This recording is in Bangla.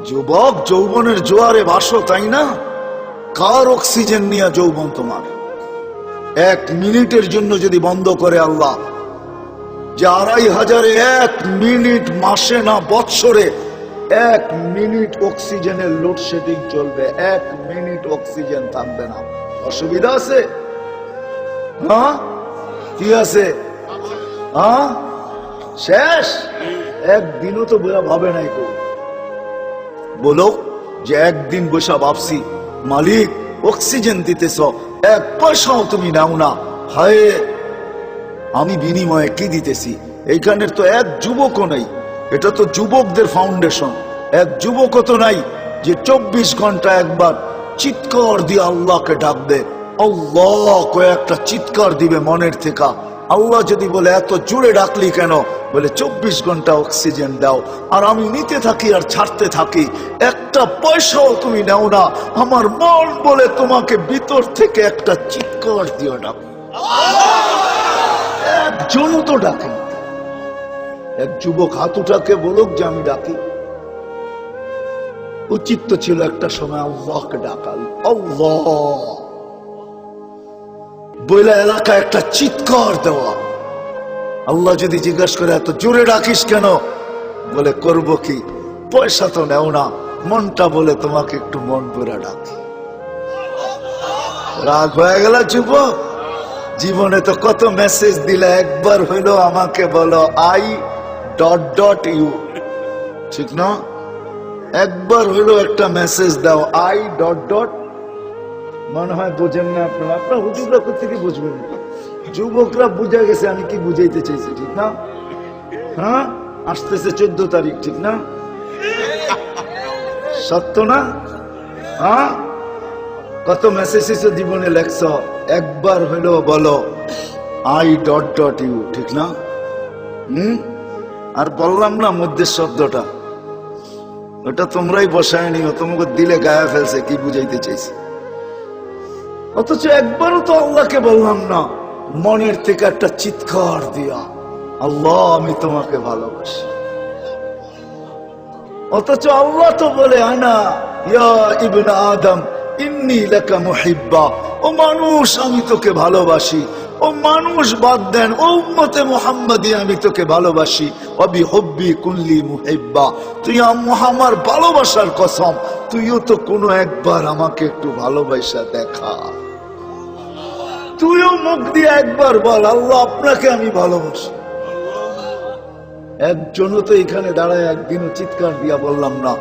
যুবক যৌবনের জোয়ারে ভাসো, তাই না? কার অক্সিজেন নিয়ে যৌবন তোমার? 1 মিনিটের জন্য যদি বন্ধ করে আল্লাহ, যে 2500 1 মিনিট, মাসে না বৎসরে 1 মিনিট অক্সিজেনের লোডশেডিং চলবে, 1 মিনিট অক্সিজেন থাকবে না, অসুবিধা আছে? হ্যাঁ, কি আছে? হ্যাঁ, শেষ। একদিনও তো ভাবে নাই কেউ। বলো যে একদিন বসা ভাবছি মালিক অক্সিজেন দিতেছ, 1 পয়সাও তুমি নাও না, হায় আমি বিনিময়ে কি দিতেছি? এইখানের তো 1 যুবকও নেই, এটা তো যুবকদের ফাউন্ডেশন। 1 যুবকও তো নাই যে 24 ঘন্টা একবার চিৎকার দিয়ে আল্লাহকে ডাকবে। আল্লাহ কয়েকটা চিৎকার দিবে মনের থেকে। আল্লাহ যদি বলে এত জোরে ডাকলি কেন? বলে 24 ঘন্টা অক্সিজেন দাও, আর আমি নিতে থাকি আর ছাড়তে থাকি, 1টা পয়সাও তুমি নাও না। আমার মন বলে তোমাকে ভিতর থেকে একটা চিৎকার দিয়ে ডাক। একজনও তো ডাকে। 1 যুবক হাত উঠাকে বলুক যে আমি ডাকি। উচিত তো ছিল একটা সময় আল্লাহকে ডাকাল, আল্লাহ বইলা এলাকায় একটা চিৎকার দেওয়া। আল্লাহ যদি জিজ্ঞাসা করে এত জোরে ডাকিস কেন? বলে করব কি, পয়সা তো নেও না, মনটা বলে তোমাকে একটু মন ভরে ডাকি। রাগ হয়ে গেল যুবক? জীবনে তো কত মেসেজ দিলে, একবার হইলো আমাকে বলো I.U, ঠিক না? একবার হইলো একটা মেসেজ দাও I. মনে হয় বোঝেন না আপনারা, আপনারা হুজুররা কোথেকে বুঝবেন? যুবকরা বুঝে গেছে আমি কি বুঝাইতে চাইছি, ঠিক না? হ্যাঁ, আসতেছে 14 তারিখ, ঠিক না? সত্য না? হ্যাঁ, কত মেসেজ জীবনে লেখছ, একবার হইলো বলো I.U, ঠিক না? আর বললাম না মধ্যে শব্দটা, ওটা তোমরাই বসায় নিও, তোমাকে দিলে গায়ে ফেলছে কি বুঝাইতে চাইছি। অথচ একবারও তো আল্লাহকে বললাম না মনের থেকে একটা চিৎকার দিয়া, আল্লাহ আমি তোমাকে ভালোবাসি। অথচ আল্লাহ তো বলে আনা ইয়া ইবনে আদম ইন্নী লাকা মুহিব্বা, ও মানুষ আমি তোকে ভালোবাসি। ও মানুষ বাদ দেন, ও উম্মতে মুহাম্মাদি আমি তোকে ভালোবাসি। ওয়াবি হুব্বি কুল্লি মুহিব্বা, তুই আমার ভালোবাসার কসম তুইও তো কোনো একবার আমাকে একটু ভালোবাসা দেখা। তুইও মুখ দিয়ে একবার বল আল্লাহ আপনাকে আমি ভালোবাসি। একজনও তো এখানে দাঁড়ায় একদিনও চিৎকার দিয়া বললাম না